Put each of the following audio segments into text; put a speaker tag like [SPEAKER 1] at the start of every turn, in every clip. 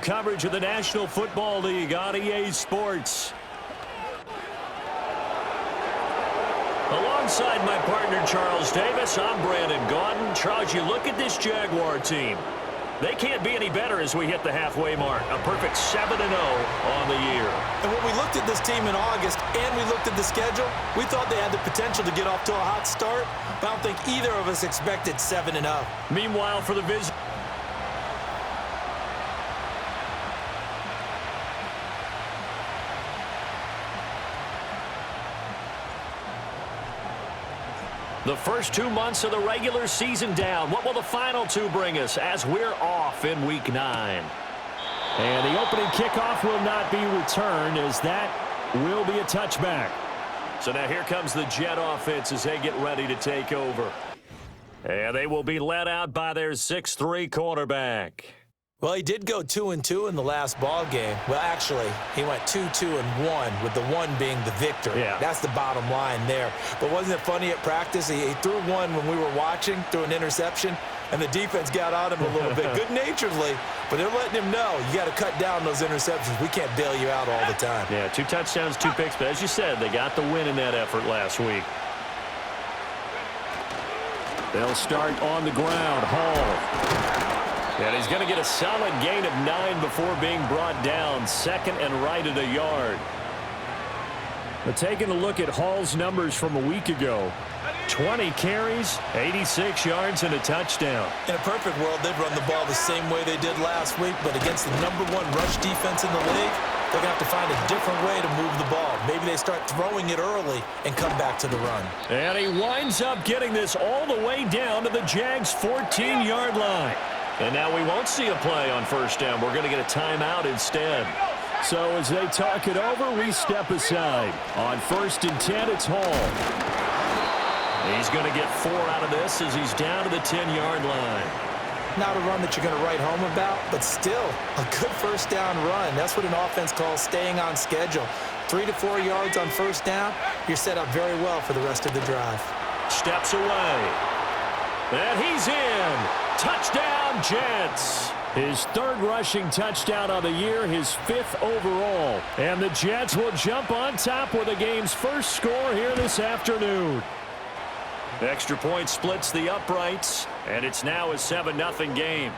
[SPEAKER 1] coverage of the National Football League on EA Sports. Alongside my partner, Charles Davis, I'm Brandon Gaudin. Charles, you look at this Jaguar team. They can't be any better as we hit the halfway mark. A perfect 7-0 on the year.
[SPEAKER 2] And when we looked at this team in August and we looked at the schedule, we thought they had the potential to get off to a hot start, but I don't think either of us expected 7-0.
[SPEAKER 1] Meanwhile, for the visit, the first 2 months of the regular season down. What will the final two bring us as we're off in Week 9?
[SPEAKER 3] And the opening kickoff will not be returned, as that will be a touchback.
[SPEAKER 1] So now here comes the Jet offense as they get ready to take over. And they will be led out by their 6'3" quarterback.
[SPEAKER 2] Well, he did go 2-2 in the last ball game. Well, actually, he went 2-2-1, with the one being the victor.
[SPEAKER 1] Yeah.
[SPEAKER 2] That's the bottom line there. But wasn't it funny at practice? He threw one when we were watching, threw an interception, and the defense got on him a little bit, good-naturedly. But they're letting him know, you got to cut down those interceptions. We can't bail you out all the time.
[SPEAKER 1] Yeah, 2 touchdowns, 2 picks. But as you said, they got the win in that effort last week.
[SPEAKER 3] They'll start on the ground. Hall.
[SPEAKER 1] And he's going to get a solid gain of 9 before being brought down. Second and right at a yard.
[SPEAKER 3] But taking a look at Hall's numbers from a week ago, 20 carries, 86 yards, and a touchdown.
[SPEAKER 2] In a perfect world, they'd run the ball the same way they did last week, but against the #1 rush defense in the league, they're going to have to find a different way to move the ball. Maybe they start throwing it early and come back to the run.
[SPEAKER 3] And he winds up getting this all the way down to the Jags' 14-yard line.
[SPEAKER 1] And now we won't see a play on first down. We're going to get a timeout instead.
[SPEAKER 3] So as they talk it over, we step aside. On 1st and 10, it's Hall.
[SPEAKER 1] He's going to get 4 out of this as he's down to the 10-yard line.
[SPEAKER 2] Not a run that you're going to write home about, but still a good first down run. That's what an offense calls staying on schedule. 3 to 4 yards on first down, you're set up very well for the rest of the drive.
[SPEAKER 1] Steps away. And he's in. Touchdown, Jets.
[SPEAKER 3] His 3rd rushing touchdown of the year, his 5th overall. And the Jets will jump on top with the game's first score here this afternoon.
[SPEAKER 1] Extra point splits the uprights, and it's now a 7-0 game.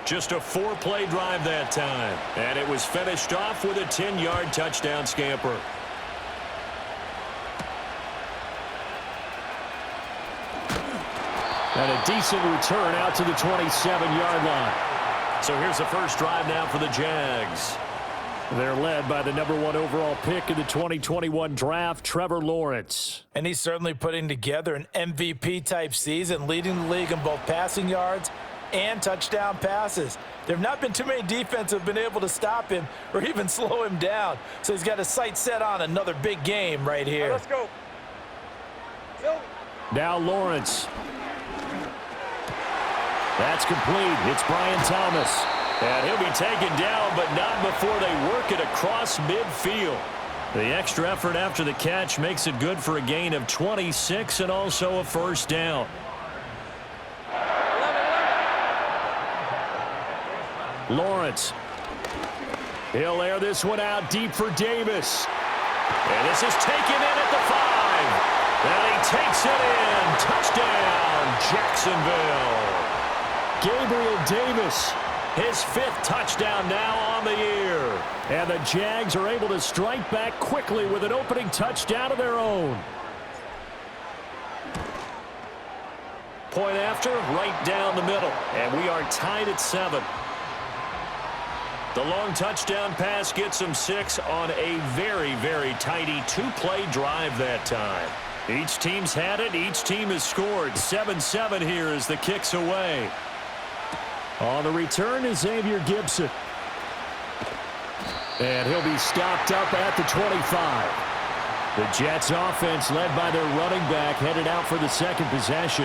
[SPEAKER 1] Just a 4-play drive that time, and it was finished off with a 10-yard touchdown scamper.
[SPEAKER 3] And a decent return out to the 27-yard line.
[SPEAKER 1] So here's the first drive now for the Jags.
[SPEAKER 3] They're led by the #1 overall pick in the 2021 draft, Trevor Lawrence.
[SPEAKER 2] And he's certainly putting together an MVP-type season, leading the league in both passing yards and touchdown passes. There have not been too many defenses have been able to stop him or even slow him down. So he's got his sights set on another big game right here.
[SPEAKER 4] Let's go.
[SPEAKER 3] Now Lawrence. That's complete. It's Brian Thomas.
[SPEAKER 1] And he'll be taken down, but not before they work it across midfield. The extra effort after the catch makes it good for a gain of 26 and also a first down.
[SPEAKER 3] Lawrence. He'll air this one out deep for Davis.
[SPEAKER 1] And this is taken in at the 5. And he takes it in. Touchdown, Jacksonville.
[SPEAKER 3] Gabriel Davis.
[SPEAKER 1] His 5th touchdown now on the year.
[SPEAKER 3] And the Jags are able to strike back quickly with an opening touchdown of their own.
[SPEAKER 1] Point after, right down the middle. And we are tied at 7. The long touchdown pass gets him 6 on a very, very tidy 2-play drive that time. Each team's had it. Each team has scored. 7-7 here as the kick's away.
[SPEAKER 3] On the return is Xavier Gibson. And he'll be stopped up at the 25. The Jets offense led by their running back headed out for the 2nd possession.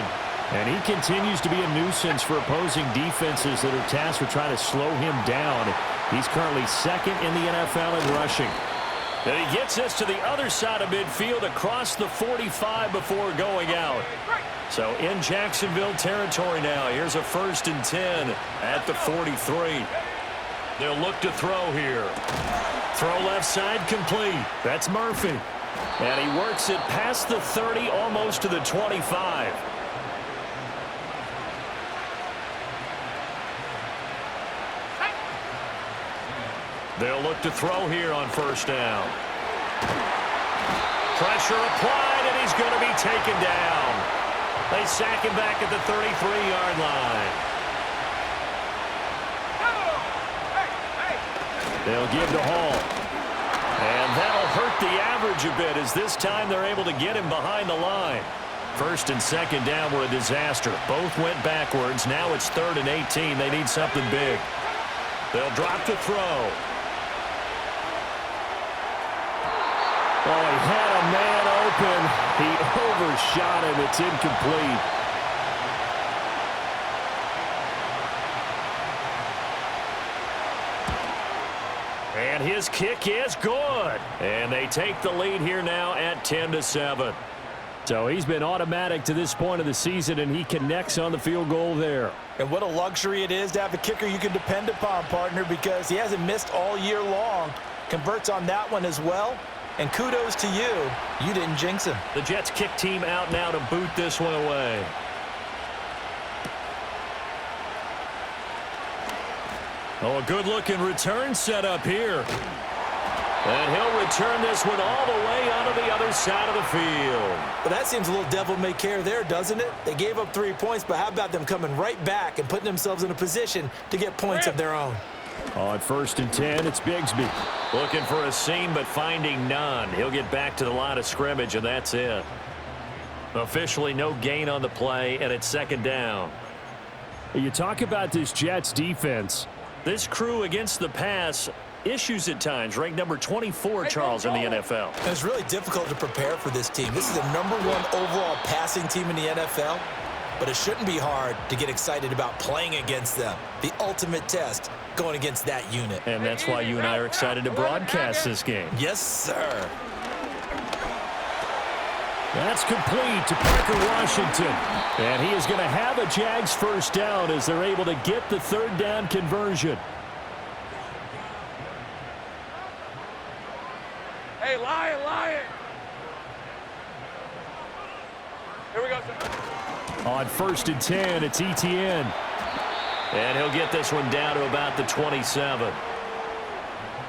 [SPEAKER 3] And he continues to be a nuisance for opposing defenses that are tasked with trying to slow him down. He's currently 2nd in the NFL in rushing.
[SPEAKER 1] And he gets us to the other side of midfield across the 45 before going out. So in Jacksonville territory now. Here's a 1st and 10 at the 43. They'll look to throw here. Throw left side complete. That's Murphy. And he works it past the 30, almost to the 25. They'll look to throw here on 1st down. Pressure applied, and he's going to be taken down. They sack him back at the 33-yard line. They'll give to Hall. And that'll hurt the average a bit, as this time they're able to get him behind the line. 1st and 2nd down were a disaster. Both went backwards. Now it's 3rd and 18. They need something big. They'll drop to throw. Oh, he had a man open. He overshot him. It's incomplete. And his kick is good. And they take the lead here now at 10-7.
[SPEAKER 3] So he's been automatic to this point of the season, and he connects on the field goal there.
[SPEAKER 2] And what a luxury it is to have a kicker you can depend upon, partner, because he hasn't missed all year long. Converts on that one as well. And kudos to you. You didn't jinx him.
[SPEAKER 1] The Jets kick team out now to boot this one away. Oh, a good-looking return set up here. And he'll return this one all the way onto the other side of the field.
[SPEAKER 2] But that seems a little devil-may-care there, doesn't it? They gave up 3 points, but how about them coming right back and putting themselves in a position to get points of their own?
[SPEAKER 3] On 1st and 10, it's Bigsby.
[SPEAKER 1] Looking for a seam, but finding none. He'll get back to the line of scrimmage, and that's it. Officially no gain on the play, and it's 2nd down.
[SPEAKER 3] You talk about this Jets defense.
[SPEAKER 1] This crew against the pass, issues at times, ranked number 24, Charles, in the NFL.
[SPEAKER 2] And it's really difficult to prepare for this team. This is the #1 overall passing team in the NFL, but it shouldn't be hard to get excited about playing against them. The ultimate test going against that unit.
[SPEAKER 1] And that's why you and I are excited to broadcast this game.
[SPEAKER 2] Yes, sir.
[SPEAKER 3] That's complete to Parker Washington. And he is going to have a Jags 1st down as they're able to get the 3rd down conversion.
[SPEAKER 4] Hey, Lion. Here we go, sir.
[SPEAKER 3] On 1st and 10, it's ETN.
[SPEAKER 1] And he'll get this one down to about the 27.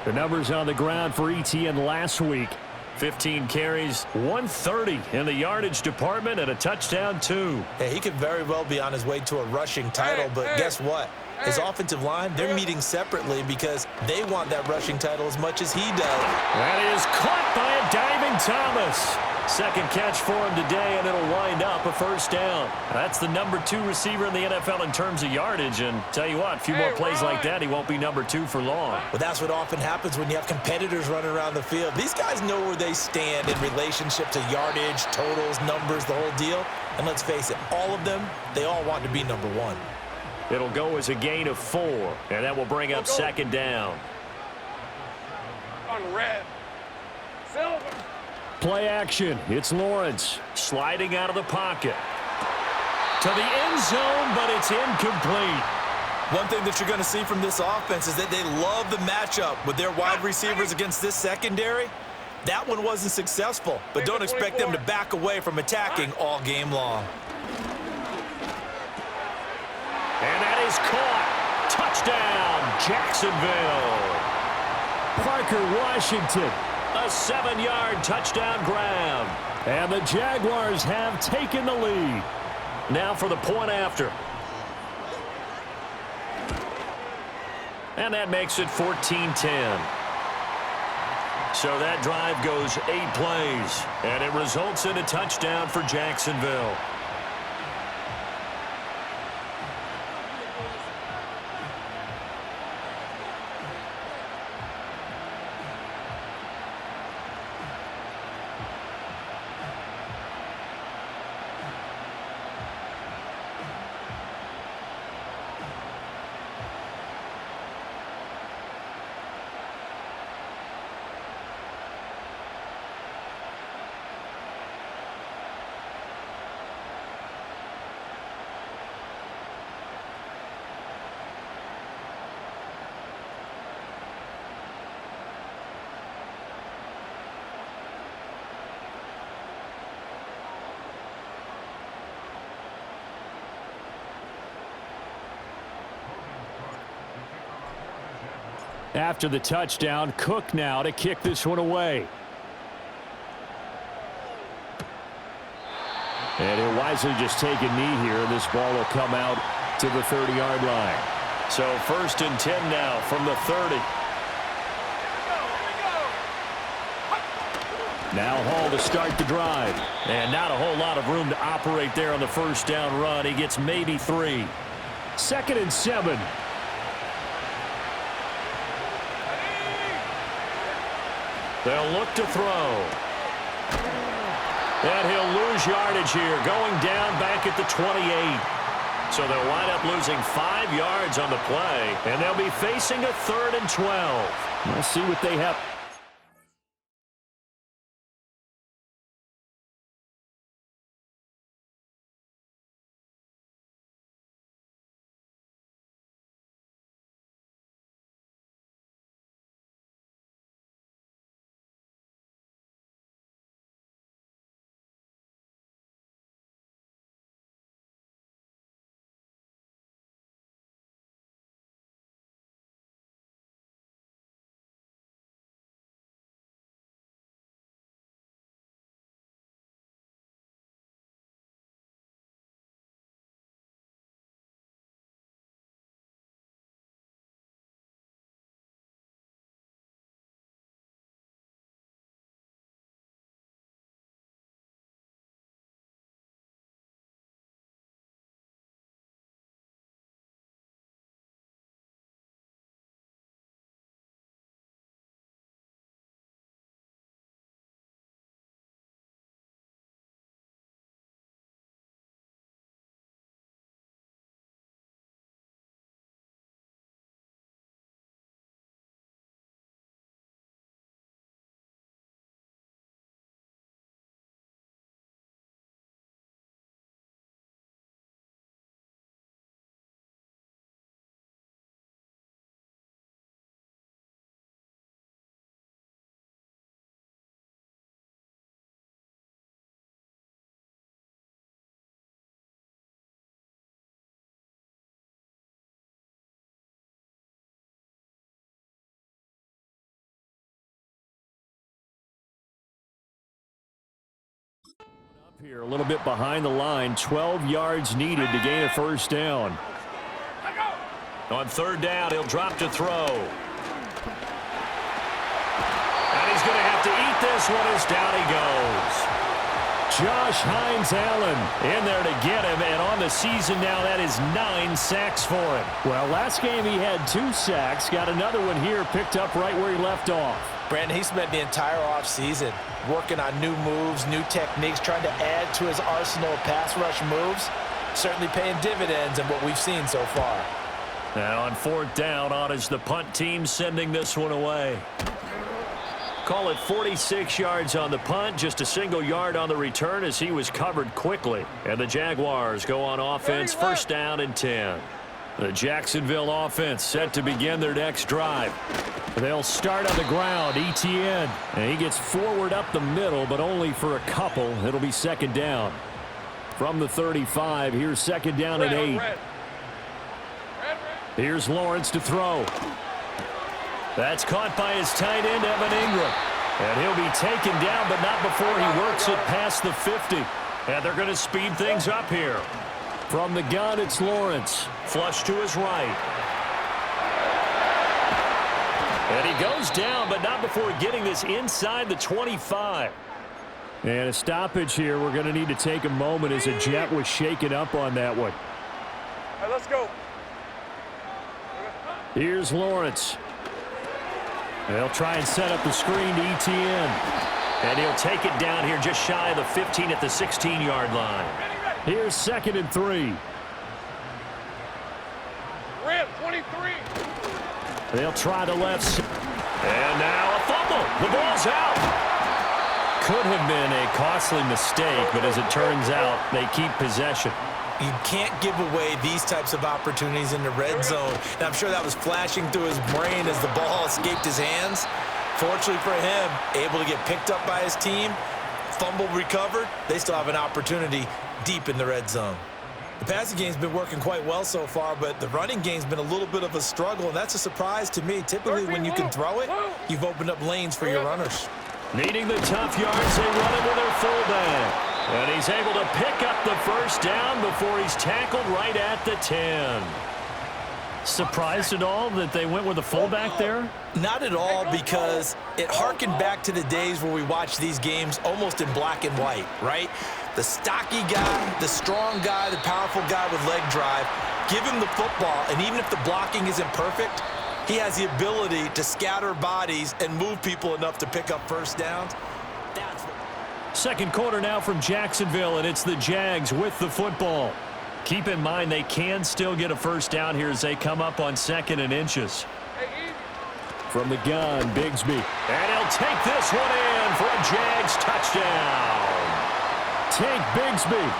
[SPEAKER 3] The numbers on the ground for ETN last week.
[SPEAKER 1] 15 carries, 130 in the yardage department, and a touchdown, 2.
[SPEAKER 2] Hey, he could very well be on his way to a rushing title, but guess what? His offensive line, they're meeting separately because they want that rushing title as much as he does.
[SPEAKER 1] That is caught by a diving Thomas. 2nd catch for him today, and it'll wind up a 1st down. That's the #2 receiver in the NFL in terms of yardage, and tell you what, a few more plays like that, he won't be #2 for long.
[SPEAKER 2] Well, that's what often happens when you have competitors running around the field. These guys know where they stand in relationship to yardage, totals, numbers, the whole deal. And let's face it, all of them, they all want to be #1.
[SPEAKER 1] It'll go as a gain of 4, and that will bring up 2nd down.
[SPEAKER 4] On red. Silver.
[SPEAKER 3] Play action. It's Lawrence.
[SPEAKER 1] Sliding out of the pocket. To the end zone, but it's incomplete.
[SPEAKER 2] One thing that you're going to see from this offense is that they love the matchup with their wide receivers against this secondary. That one wasn't successful, but don't expect them to back away from attacking all game long.
[SPEAKER 1] And that is caught. Touchdown, Jacksonville.
[SPEAKER 3] Parker Washington.
[SPEAKER 1] A 7-yard touchdown grab.
[SPEAKER 3] And the Jaguars have taken the lead.
[SPEAKER 1] Now for the point after. And that makes it 14-10. So that drive goes 8 plays, and it results in a touchdown for Jacksonville.
[SPEAKER 3] After the touchdown, Cook now to kick this one away. And he'll wisely just take a knee here. This ball will come out to the 30-yard line.
[SPEAKER 1] So 1st and 10 now from the 30.
[SPEAKER 3] Now Hall to start the drive.
[SPEAKER 1] And not a whole lot of room to operate there on the first down run. He gets maybe 3.
[SPEAKER 3] 2nd and 7.
[SPEAKER 1] They'll look to throw. And he'll lose yardage here, going down back at the 28. So they'll wind up losing 5 yards on the play, and they'll be facing a 3rd and 12.
[SPEAKER 3] Let's see what they have. Here, a little bit behind the line. 12 yards needed to gain a first down.
[SPEAKER 1] On 3rd down, he'll drop to throw. And he's going to have to eat this one as down he goes.
[SPEAKER 3] Josh Hines-Allen in there to get him, and on the season now, that is 9 sacks for him. Well, last game he had 2 sacks. Got another one here, picked up right where he left off.
[SPEAKER 2] Brandon, he spent the entire offseason working on new moves, new techniques, trying to add to his arsenal of pass rush moves. Certainly paying dividends in what we've seen so far.
[SPEAKER 1] Now on 4th down, on is the punt team sending this one away. Call it 46 yards on the punt, just a single yard on the return as he was covered quickly. And the Jaguars go on offense, 1st down and 10. The Jacksonville offense set to begin their next drive. They'll start on the ground, Etienne. And he gets forward up the middle, but only for a couple. It'll be 2nd down. From the 35, here's 2nd down and 8. Here's Lawrence to throw. That's caught by his tight end, Evan Ingram. And he'll be taken down, but not before he works it past the 50. And they're going to speed things up here. From the gun, it's Lawrence. Flush to his right. And he goes down, but not before getting this inside the 25. And a stoppage here. We're going to need to take a moment as a Jet was shaken up on that one.
[SPEAKER 4] All right, let's go.
[SPEAKER 3] Here's Lawrence. They'll try and set up the screen to Etienne.
[SPEAKER 1] And he'll take it down here just shy of the 15 at the 16-yard line.
[SPEAKER 3] Here's 2nd and 3.
[SPEAKER 4] Red, 23.
[SPEAKER 3] They'll try the left.
[SPEAKER 1] And now a fumble. The ball's out. Could have been a costly mistake, but as it turns out, they keep possession.
[SPEAKER 2] You can't give away these types of opportunities in the red zone. And I'm sure that was flashing through his brain as the ball escaped his hands. Fortunately for him, able to get picked up by his team, fumble recovered. They still have an opportunity deep in the red zone. The passing game's been working quite well so far, but the running game's been a little bit of a struggle, and that's a surprise to me. Typically, when you can throw it, you've opened up lanes for your runners.
[SPEAKER 1] Needing the tough yards, they run it with their fullback. And he's able to pick up the first down before he's tackled right at the 10.
[SPEAKER 3] Surprised at all that they went with a fullback there?
[SPEAKER 2] Not at all, because it harkened back to the days where we watched these games almost in black and white, right? The stocky guy, the strong guy, the powerful guy with leg drive, give him the football, and even if the blocking isn't perfect, he has the ability to scatter bodies and move people enough to pick up first downs.
[SPEAKER 1] Second quarter now from Jacksonville, and it's the Jags with the football. Keep in mind they can still get a first down here as they come up on 2nd and inches. From the gun, Bigsby. And he'll take this one in for a Jags touchdown. Take Bigsby.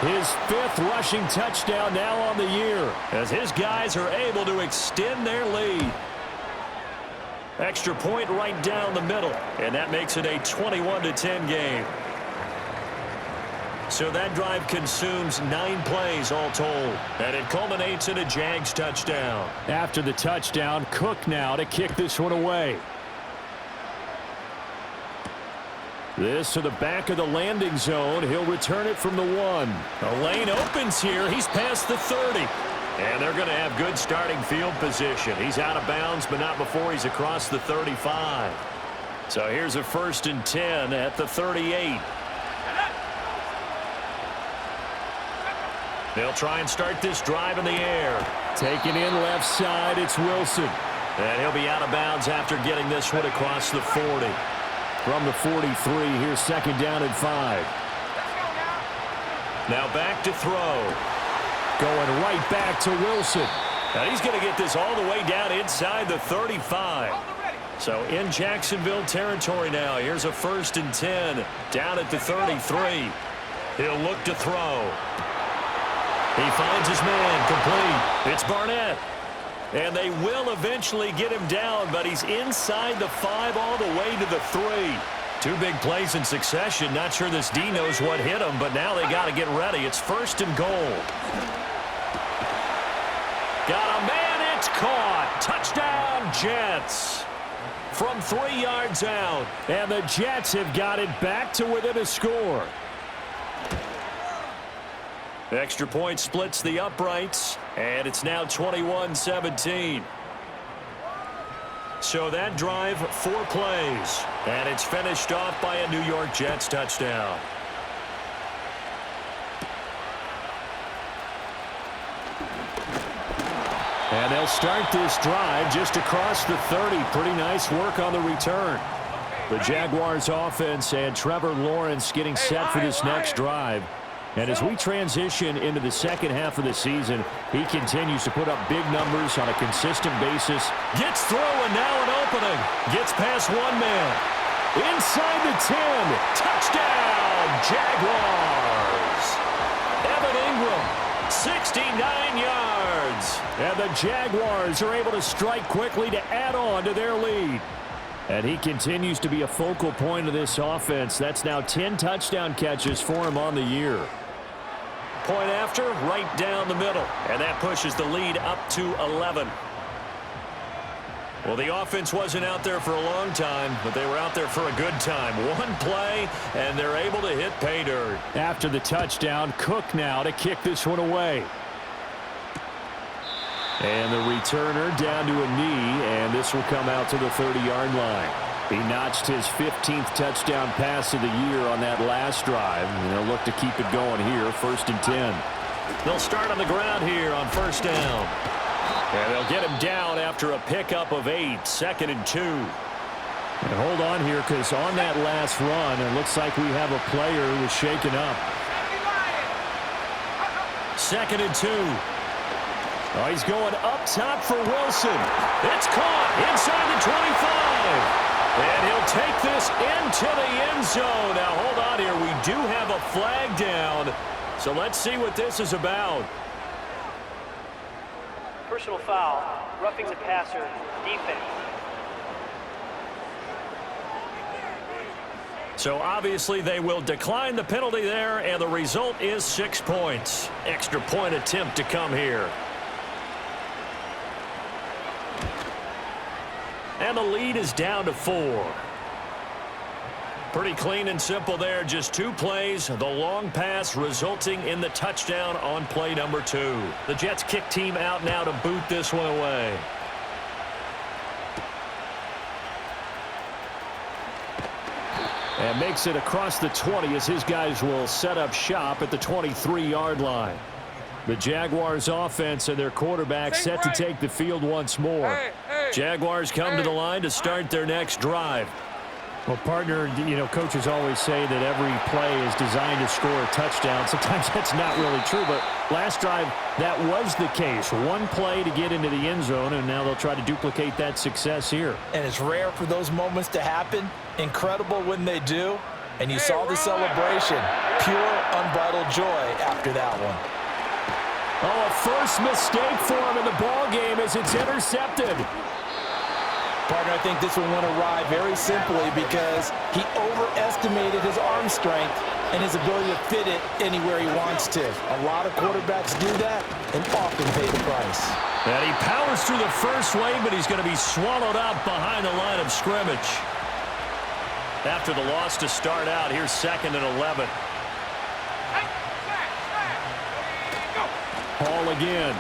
[SPEAKER 1] His 5th rushing touchdown now on the year as his guys are able to extend their lead. Extra point right down the middle, and that makes it a 21-10 game. So that drive consumes 9 plays all told, and it culminates in a Jags touchdown.
[SPEAKER 3] After the touchdown, Cook now to kick this one away. This to the back of the landing zone. He'll return it from the 1.
[SPEAKER 1] The lane opens here. He's past the 30. And they're going to have good starting field position. He's out of bounds, but not before he's across the 35. So here's a 1st and 10 at the 38. They'll try and start this drive in the air.
[SPEAKER 3] Taken in left side, it's Wilson.
[SPEAKER 1] And he'll be out of bounds after getting this one across the 40.
[SPEAKER 3] From the 43, here's 2nd down and 5.
[SPEAKER 1] Now back to throw.
[SPEAKER 3] Going right back to Wilson.
[SPEAKER 1] Now he's going to get this all the way down inside the 35. So in Jacksonville territory now. Here's a 1st and 10 down at the 33. He'll look to throw. He finds his man complete. It's Barnett. And they will eventually get him down, but he's inside the 5 all the way to the 3. 2 big plays in succession. Not sure this D knows what hit him, but now they got to get ready. It's 1st and goal. Got a man, it's caught. Touchdown, Jets. From 3 yards out.
[SPEAKER 3] And the Jets have got it back to within a score.
[SPEAKER 1] Extra point splits the uprights, and it's now 21-17. So that drive, 4 plays, and it's finished off by a New York Jets touchdown.
[SPEAKER 3] And they'll start this drive just across the 30. Pretty nice work on the return. The Jaguars offense and Trevor Lawrence getting set for this next drive. And as we transition into the second half of the season, he continues to put up big numbers on a consistent basis.
[SPEAKER 1] Gets through and now an opening. Gets past 1 man. Inside the 10. Touchdown, Jaguars. Evan Ingram, 69 yards.
[SPEAKER 3] And the Jaguars are able to strike quickly to add on to their lead. And he continues to be a focal point of this offense. That's now 10 touchdown catches for him on the year.
[SPEAKER 1] Point after, right down the middle. And that pushes the lead up to 11. Well, the offense wasn't out there for a long time, but they were out there for a good time. 1 play, and they're able to hit pay dirt.
[SPEAKER 3] After the touchdown, Cook now to kick this one away. And the returner down to a knee, and this will come out to the 30-yard line. He notched his 15th touchdown pass of the year on that last drive, and they'll look to keep it going here, 1st and 10.
[SPEAKER 1] They'll start on the ground here on 1st down. And they'll get him down after a pickup of 8, 2nd and 2.
[SPEAKER 3] And hold on here, because on that last run, it looks like we have a player who was shaken up.
[SPEAKER 1] 2nd and 2.
[SPEAKER 3] Oh, he's going up top for Wilson.
[SPEAKER 1] It's caught inside the 25. And he'll take this into the end zone. Now, hold on here. We do have a flag down. So let's see what this is about.
[SPEAKER 5] Personal foul, roughing the passer, defense.
[SPEAKER 1] So obviously they will decline the penalty there, and the result is 6 points. Extra point attempt to come here. And the lead is down to 4. Pretty clean and simple there. Just 2 plays. The long pass resulting in the touchdown on play number 2. The Jets kick team out now to boot this one away.
[SPEAKER 3] And makes it across the 20 as his guys will set up shop at the 23-yard line. The Jaguars offense and their quarterback set to take the field once more. Jaguars come to the line to start their next drive.
[SPEAKER 1] Well, partner, you know, coaches always say that every play is designed to score a touchdown. Sometimes that's not really true, but last drive, that was the case. One play to get into the end zone, and now they'll try to duplicate that success here.
[SPEAKER 2] And it's rare for those moments to happen. Incredible when they do. And you saw the celebration. Pure, unbridled joy after that one.
[SPEAKER 3] Oh, a first mistake for him in the ball game as it's intercepted.
[SPEAKER 2] Partner, I think this one went awry very simply because he overestimated his arm strength and his ability to fit it anywhere he wants to. A lot of quarterbacks do that and often pay the price.
[SPEAKER 1] And he powers through the first wave, but he's going to be swallowed up behind the line of scrimmage. After the loss to start out, here's 2nd and 11.
[SPEAKER 3] Hall again.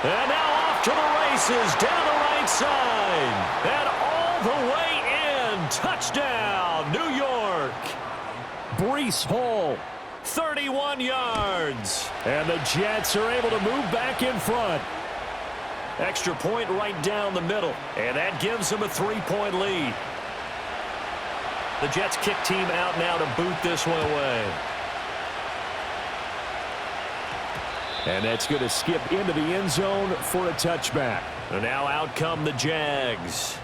[SPEAKER 1] And now off to the races, down the right side. And all the way in. Touchdown, New York.
[SPEAKER 3] Breece Hall.
[SPEAKER 1] 31 yards.
[SPEAKER 3] And the Jets are able to move back in front.
[SPEAKER 1] Extra point right down the middle. And that gives them a 3-point lead. The Jets kick team out now to boot this one away.
[SPEAKER 3] And that's going to skip into the end zone for a touchback.
[SPEAKER 1] And now out come the Jags.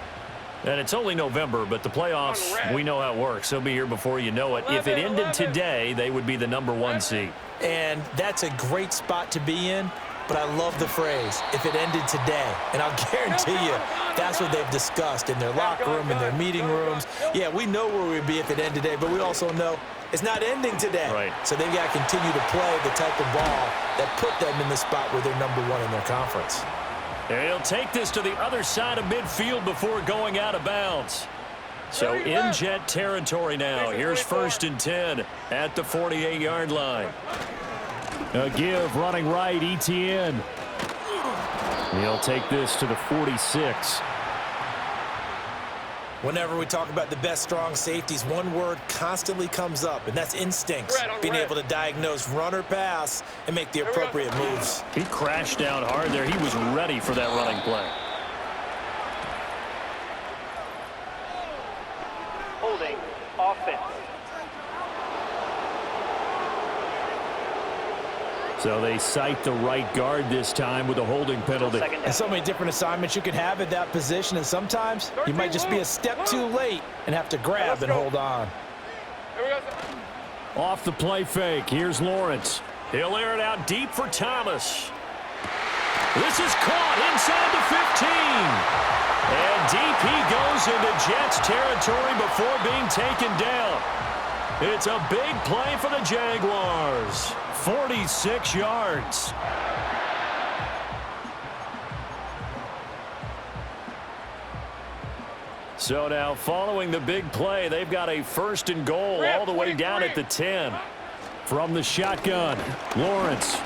[SPEAKER 1] And it's only November, but the playoffs, we know how it works. They'll be here before you know it. If it ended today, they would be the #1 seed.
[SPEAKER 2] And that's a great spot to be in, but I love the phrase, if it ended today. And I'll guarantee you, that's what they've discussed in their locker room, in their meeting rooms. Yeah, we know where we'd be if it ended today, but we also know it's not ending today.
[SPEAKER 1] Right.
[SPEAKER 2] So they've got to continue to play the type of ball that put them in the spot where they're #1 in their conference.
[SPEAKER 1] And he'll take this to the other side of midfield before going out of bounds. So in Jet territory now. Here's 1st and 10 at the 48-yard line.
[SPEAKER 3] A give running right, Etienne. He'll take this to the 46.
[SPEAKER 2] Whenever we talk about the best strong safeties, one word constantly comes up, and that's instincts. Being able to diagnose run or pass and make the appropriate moves.
[SPEAKER 1] He crashed down hard there. He was ready for that running play.
[SPEAKER 5] Holding offense.
[SPEAKER 3] So they cite the right guard this time with a holding penalty.
[SPEAKER 2] And so many different assignments you can have at that position, and sometimes you might just be a step too late and have to grab and hold on.
[SPEAKER 3] Off the play fake, here's Lawrence.
[SPEAKER 1] He'll air it out deep for Thomas. This is caught inside the 15. And deep he goes into Jets territory before being taken down. It's a big play for the Jaguars. 46 yards. So now following the big play, they've got a 1st and goal all the way down at the 10.
[SPEAKER 3] From the shotgun, Lawrence.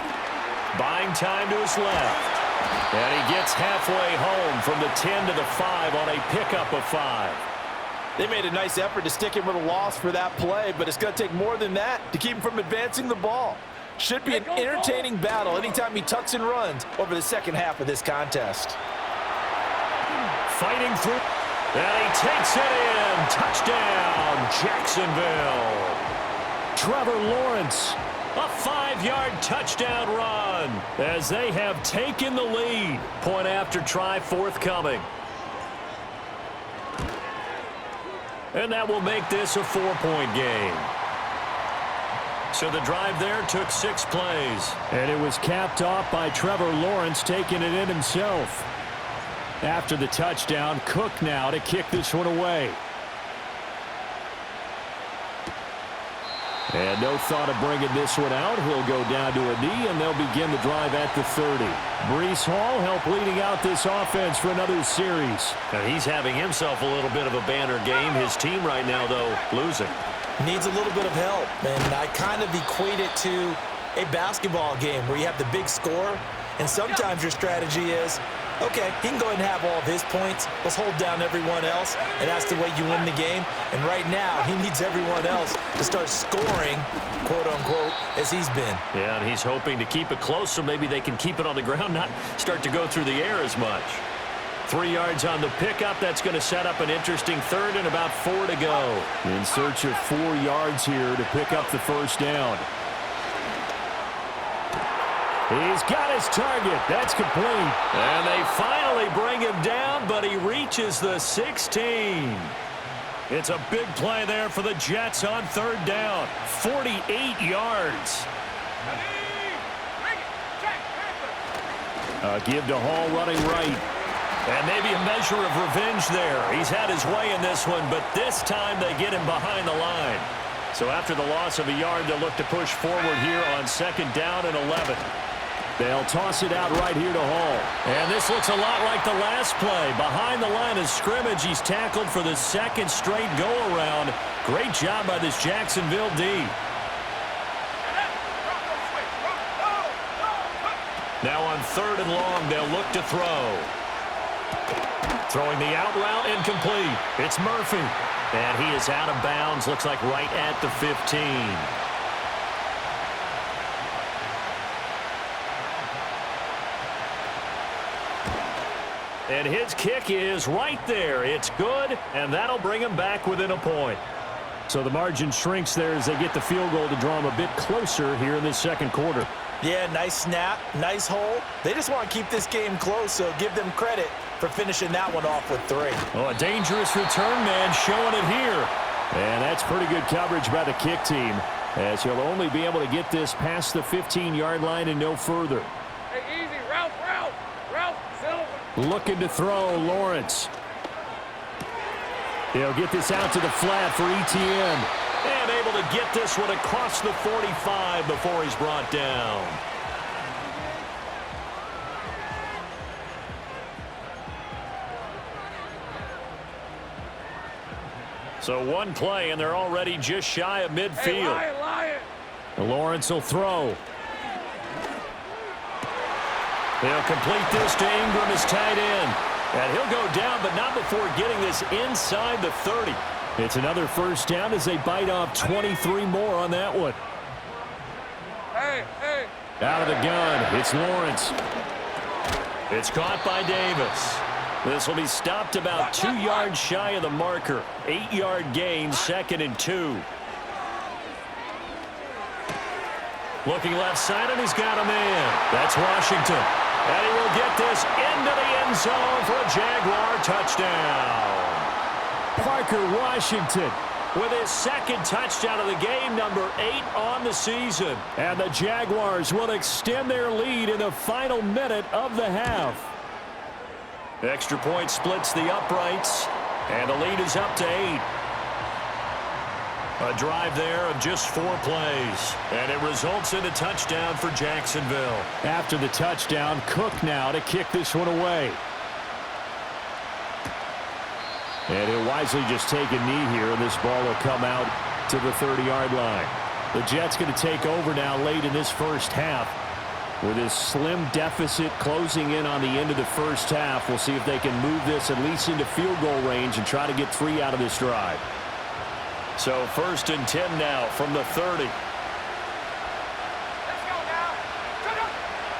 [SPEAKER 1] Buying time to his left. And he gets halfway home from the 10 to the 5 on a pickup of 5.
[SPEAKER 2] They made a nice effort to stick him with a loss for that play, but it's going to take more than that to keep him from advancing the ball. Should be an entertaining battle anytime he tucks and runs over the second half of this contest.
[SPEAKER 1] Fighting through. And he takes it in. Touchdown, Jacksonville.
[SPEAKER 3] Trevor Lawrence.
[SPEAKER 1] A 5-yard touchdown run as they have taken the lead. Point after try forthcoming. And that will make this a 4-point game. So the drive there took 6 plays.
[SPEAKER 3] And it was capped off by Trevor Lawrence taking it in himself. After the touchdown, Cook now to kick this one away. And no thought of bringing this one out. He'll go down to a knee, and they'll begin the drive at the 30. Breece Hall helped leading out this offense for another series.
[SPEAKER 1] And he's having himself a little bit of a banner game. His team right now, though, losing.
[SPEAKER 2] Needs a little bit of help, and I kind of equate it to a basketball game where you have the big score, and sometimes your strategy is, okay, he can go ahead and have all of his points. Let's hold down everyone else, and that's the way you win the game. And right now, he needs everyone else to start scoring, quote-unquote, as he's been.
[SPEAKER 1] Yeah, and he's hoping to keep it close so maybe they can keep it on the ground, not start to go through the air as much. 3 yards on the pickup. That's going to set up an interesting third and about 4 to go.
[SPEAKER 3] In search of 4 yards here to pick up the first down. He's got his target. That's complete.
[SPEAKER 1] And they finally bring him down, but he reaches the 16. It's a big play there for the Jets on third down. 48 yards.
[SPEAKER 3] A give to Hall running right.
[SPEAKER 1] And maybe a measure of revenge there. He's had his way in this one, but this time they get him behind the line. So after the loss of a yard, they'll look to push forward here on second down and 11.
[SPEAKER 3] They'll toss it out right here to Hall.
[SPEAKER 1] And this looks a lot like the last play. Behind the line of scrimmage, he's tackled for the second straight go-around. Great job by this Jacksonville D. Now on third and long, they'll look to throw. Throwing the out route incomplete. It's Murphy. And he is out of bounds. Looks like right at the 15. And his kick is right there. It's good, and that'll bring him back within a point.
[SPEAKER 3] So the margin shrinks there as they get the field goal to draw him a bit closer here in this second quarter.
[SPEAKER 2] Yeah, nice snap, nice hole. They just want to keep this game close, so give them credit for finishing that one off with 3.
[SPEAKER 1] Oh, a dangerous return man showing it here.
[SPEAKER 3] And that's pretty good coverage by the kick team, as he'll only be able to get this past the 15-yard line and no further.
[SPEAKER 4] Hey, easy. Ralph, Silver.
[SPEAKER 3] Looking to throw, Lawrence. He'll get this out to the flat for Etienne.
[SPEAKER 1] And able to get this one across the 45 before he's brought down. So one play, and they're already just shy of midfield.
[SPEAKER 4] Hey, Lion.
[SPEAKER 3] Lawrence will throw.
[SPEAKER 1] They'll complete this to Ingram as tight end. And he'll go down, but not before getting this inside the 30.
[SPEAKER 3] It's another first down as they bite off 23 more on that one.
[SPEAKER 4] Hey.
[SPEAKER 3] Out of the gun, it's Lawrence.
[SPEAKER 1] It's caught by Davis. This will be stopped about 2 yards shy of the marker. 8-yard gain, 2nd and 2. Looking left side, and he's got a man. That's Washington. And he will get this into the end zone for a Jaguar touchdown.
[SPEAKER 3] Parker Washington
[SPEAKER 1] with his second touchdown of the game, number 8 on the season.
[SPEAKER 3] And the Jaguars will extend their lead in the final minute of the half.
[SPEAKER 1] Extra point splits the uprights, and the lead is up to 8. A drive there of just 4 plays, and it results in a touchdown for Jacksonville.
[SPEAKER 3] After the touchdown, Cook now to kick this one away. And he'll wisely just take a knee here, and this ball will come out to the 30-yard line. The Jets going to take over now late in this first half. With his slim deficit closing in on the end of the first half, we'll see if they can move this at least into field goal range and try to get 3 out of this drive.
[SPEAKER 1] So 1st and 10 now from the 30.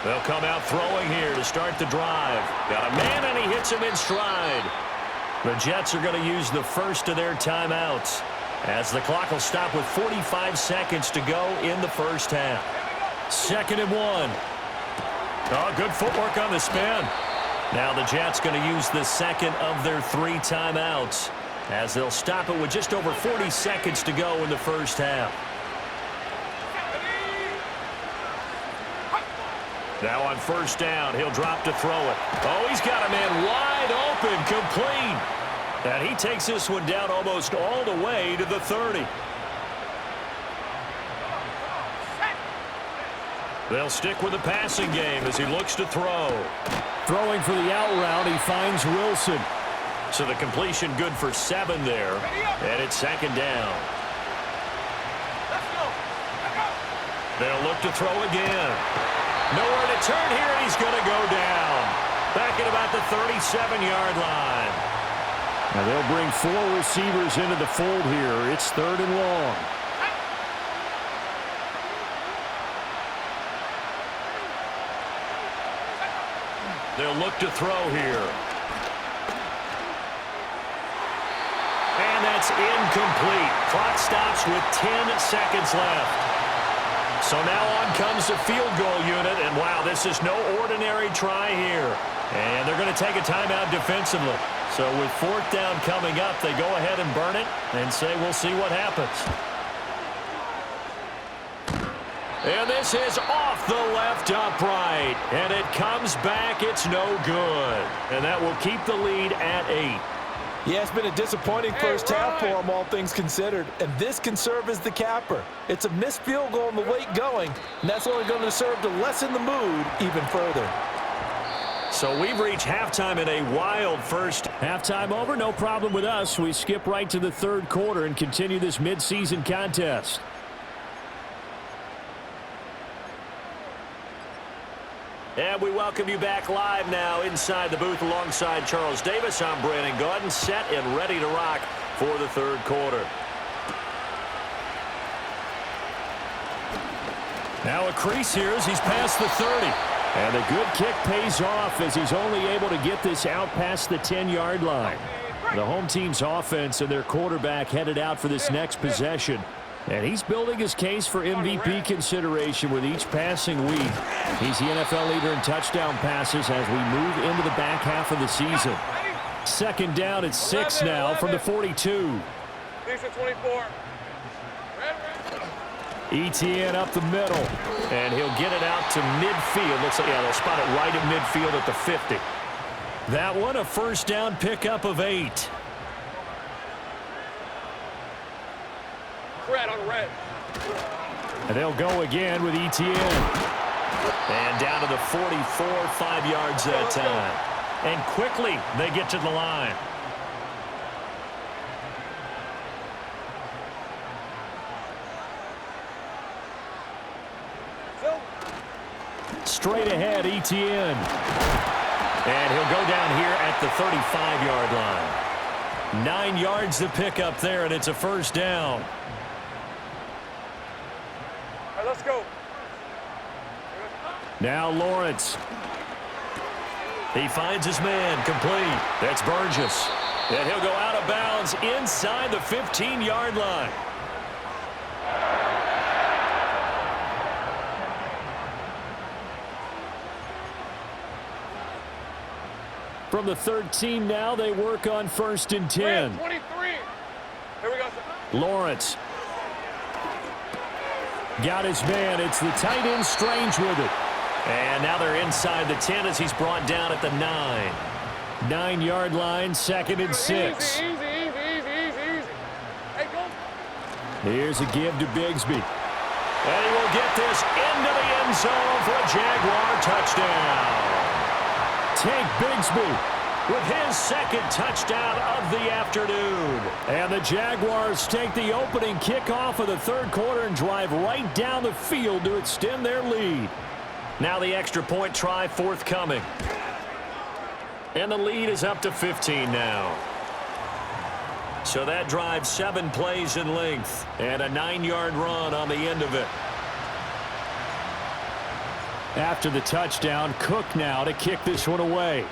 [SPEAKER 1] They'll come out throwing here to start the drive. Got a man, and he hits him in stride. The Jets are going to use the first of their timeouts, as the clock will stop with 45 seconds to go in the first half. 2nd and 1. Oh, good footwork on the spin. Now the Jets going to use the second of their 3 timeouts, as they'll stop it with just over 40 seconds to go in the first half. Now on first down, he'll drop to throw it. Oh, he's got a man wide open, complete. And he takes this one down almost all the way to the 30. They'll stick with the passing game as he looks to throw.
[SPEAKER 3] Throwing for the out route, he finds Wilson.
[SPEAKER 1] So the completion good for 7 there. And it's second down. They'll look to throw again. Nowhere to turn here, and he's going to go down. Back at about the 37-yard line.
[SPEAKER 3] Now they'll bring 4 receivers into the fold here. It's 3rd and long.
[SPEAKER 1] They'll look to throw here. And that's incomplete. Clock stops with 10 seconds left. So now on comes the field goal unit, and wow, this is no ordinary try here. And they're going to take a timeout defensively. So with 4th down coming up, they go ahead and burn it and say we'll see what happens. And this is off the left upright. And it comes back. It's no good. And that will keep the lead at 8.
[SPEAKER 2] Yeah, it's been a disappointing first half for him, all things considered. And this can serve as the capper. It's a missed field goal in the late going, and that's only going to serve to lessen the mood even further.
[SPEAKER 1] So we've reached halftime in a wild first.
[SPEAKER 3] Halftime over, no problem with us. We skip right to the 3rd quarter and continue this midseason contest.
[SPEAKER 1] And we welcome you back live now inside the booth alongside Charles Davis. I'm Brandon Gaudin, set and ready to rock for the 3rd quarter.
[SPEAKER 3] Now a crease here as he's past the 30. And a good kick pays off as he's only able to get this out past the 10-yard line. The home team's offense and their quarterback headed out for this next possession. And he's building his case for MVP consideration with each passing week. He's the NFL leader in touchdown passes as we move into the back half of the season. 2nd down at 6 now from the 42.
[SPEAKER 4] 24.
[SPEAKER 1] Etienne up the middle. And he'll get it out to midfield. Looks like, yeah, they'll spot it right at midfield at the 50. That one, a first down pickup of 8.
[SPEAKER 4] Red on red.
[SPEAKER 3] And they'll go again with Etienne.
[SPEAKER 1] And down to the 44, 5 yards that time. And quickly they get to the line.
[SPEAKER 3] Straight ahead, Etienne.
[SPEAKER 1] And he'll go down here at the 35-yard line. 9 yards to pick up there, and it's a first down.
[SPEAKER 4] All right, let's go.
[SPEAKER 3] Now Lawrence.
[SPEAKER 1] He finds his man, complete. That's Burgess. And he'll go out of bounds inside the 15-yard line.
[SPEAKER 3] From the 13 now, they work on 1st and 10.
[SPEAKER 4] 23. Here we go.
[SPEAKER 3] Lawrence. Got his man. It's the tight end Strange with it.
[SPEAKER 1] And now they're inside the 10 as he's brought down at the 9.
[SPEAKER 3] 9-yard line, 2nd and 6.
[SPEAKER 4] Easy. Hey, go.
[SPEAKER 3] Here's a give to Bigsby.
[SPEAKER 1] And he will get this into the end zone for a Jaguar touchdown.
[SPEAKER 3] Tank Bigsby
[SPEAKER 1] with his 2nd touchdown of the afternoon.
[SPEAKER 3] And the Jaguars take the opening kickoff of the 3rd quarter and drive right down the field to extend their lead.
[SPEAKER 1] Now the extra point try forthcoming. And the lead is up to 15 now. So that drive 7 plays in length and a 9-yard run on the end of it.
[SPEAKER 3] After the touchdown, Cook now to kick this one away.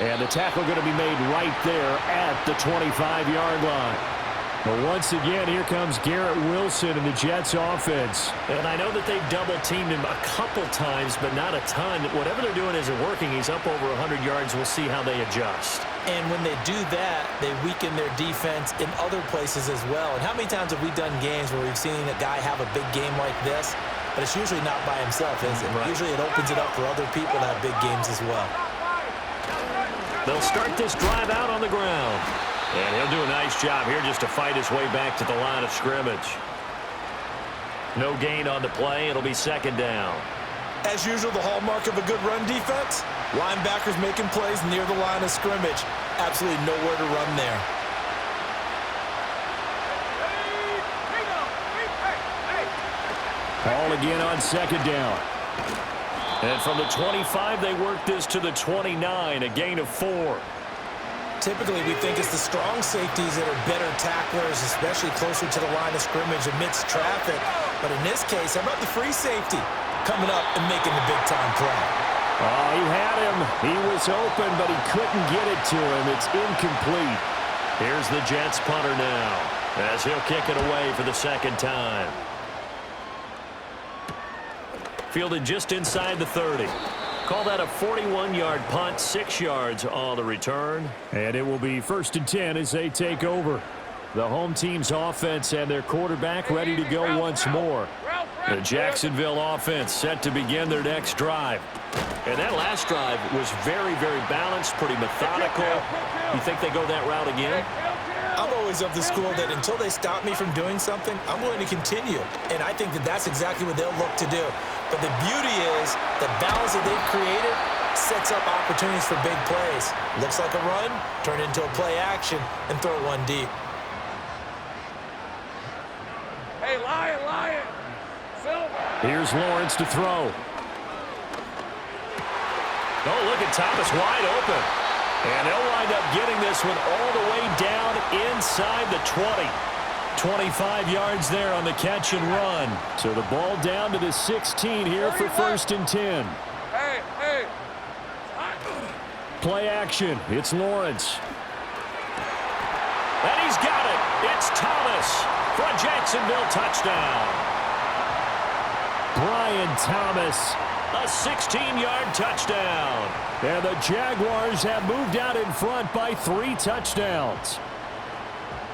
[SPEAKER 3] And the tackle going to be made right there at the 25-yard line. But once again, here comes Garrett Wilson in the Jets offense.
[SPEAKER 1] And I know that they've double-teamed him a couple times, but not a ton. Whatever they're doing isn't working. He's up over 100 yards. We'll see how they adjust.
[SPEAKER 2] And when they do that, they weaken their defense in other places as well. And how many times have we done games where we've seen a guy have a big game like this? But it's usually not by himself, is it? Right. Usually it opens it up for other people to have big games as well.
[SPEAKER 1] They'll start this drive out on the ground. And he'll do a nice job here just to fight his way back to the line of scrimmage. No gain on the play. It'll be second down.
[SPEAKER 2] As usual, the hallmark of a good run defense, linebackers making plays near the line of scrimmage. Absolutely nowhere to run there.
[SPEAKER 3] Ball again on second down.
[SPEAKER 1] And from the 25, they work this to the 29, a gain of 4.
[SPEAKER 2] Typically, we think it's the strong safeties that are better tacklers, especially closer to the line of scrimmage amidst traffic. But in this case, how about the free safety coming up and making the big-time play?
[SPEAKER 3] Oh, he had him. He was open, but he couldn't get it to him. It's incomplete.
[SPEAKER 1] Here's the Jets punter now, as he'll kick it away for the second time. Fielded just inside the 30. Call that a 41-yard punt, 6 yards on the return.
[SPEAKER 3] And it will be 1st and 10 as they take over. The home team's offense and their quarterback ready to go once more.
[SPEAKER 1] The Jacksonville offense set to begin their next drive. And that last drive was very, very balanced, pretty methodical. You think they go that route again?
[SPEAKER 2] I'm always of the school that until they stop me from doing something, I'm willing to continue. And I think that that's exactly what they'll look to do. But the beauty is the balance that they've created sets up opportunities for big plays. Looks like a run, turn into a play action, and throw one deep.
[SPEAKER 4] Hey, Lion! Silver!
[SPEAKER 3] Here's Lawrence to throw.
[SPEAKER 1] Oh, look at Thomas wide open. And they'll wind up getting this one all the way down inside the 20. 25 yards there on the catch and run.
[SPEAKER 3] So the ball down to the 16 here for 1st and 10.
[SPEAKER 4] Hey!
[SPEAKER 3] Play action. It's Lawrence.
[SPEAKER 1] And he's got it. It's Thomas for a Jacksonville touchdown.
[SPEAKER 3] Brian Thomas.
[SPEAKER 1] A 16-yard touchdown.
[SPEAKER 3] And the Jaguars have moved out in front by 3 touchdowns.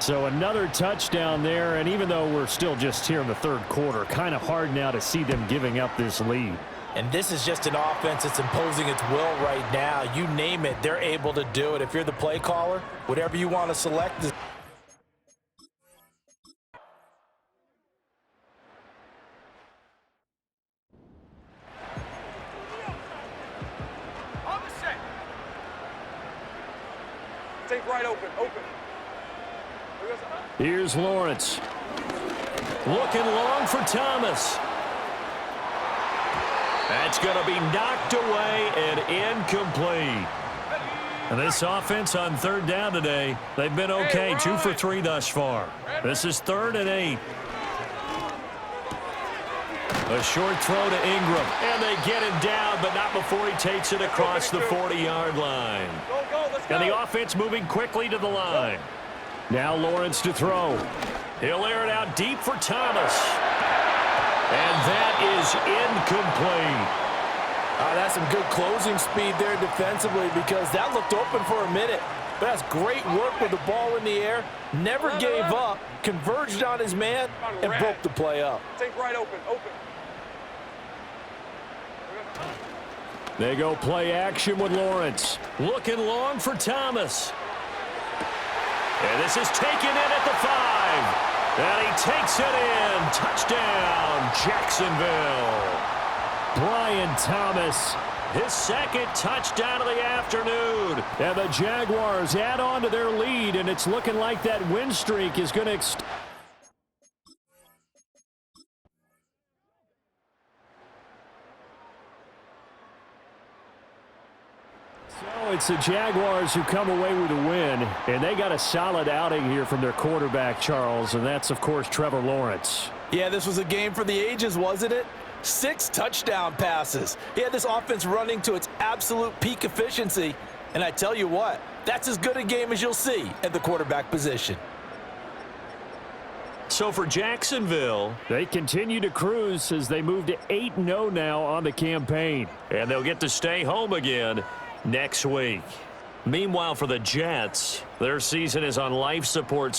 [SPEAKER 3] So another touchdown there, and even though we're still just here in the 3rd quarter, kind of hard now to see them giving up this lead.
[SPEAKER 2] And this is just an offense that's imposing its will right now. You name it, they're able to do it. If you're the play caller, whatever you want to select is
[SPEAKER 4] Take right open.
[SPEAKER 3] Here's Lawrence.
[SPEAKER 1] Looking long for Thomas. That's going to be knocked away and incomplete. And this offense on 3rd down today, they've been okay. 2 for 3 thus far. This is 3rd and 8. A short throw to Ingram. And they get him down, but not before he takes it across the 40-yard line. And the offense moving quickly to the line.
[SPEAKER 3] Now Lawrence to throw.
[SPEAKER 1] He'll air it out deep for Thomas. And that is incomplete.
[SPEAKER 2] That's some good closing speed there defensively because that looked open for a minute. But that's great work with the ball in the air. Never gave up, converged on his man, and broke the play up.
[SPEAKER 4] Take right open.
[SPEAKER 3] They go play action with Lawrence.
[SPEAKER 1] Looking long for Thomas. And this is taken in at the 5. And he takes it in. Touchdown, Jacksonville.
[SPEAKER 3] Brian Thomas.
[SPEAKER 1] His 2nd touchdown of the afternoon.
[SPEAKER 3] And the Jaguars add on to their lead, and it's looking like that win streak is going to extend. So it's the Jaguars who come away with a win, and they got a solid outing here from their quarterback, Charles, and that's, of course, Trevor Lawrence.
[SPEAKER 2] Yeah, this was a game for the ages, wasn't it? 6 touchdown passes. He had this offense running to its absolute peak efficiency, and I tell you what, that's as good a game as you'll see at the quarterback position.
[SPEAKER 1] So for Jacksonville,
[SPEAKER 3] they continue to cruise as they move to 8-0 now on the campaign.
[SPEAKER 1] and they'll get to stay home again next week. Meanwhile, for the Jets, their season is on life support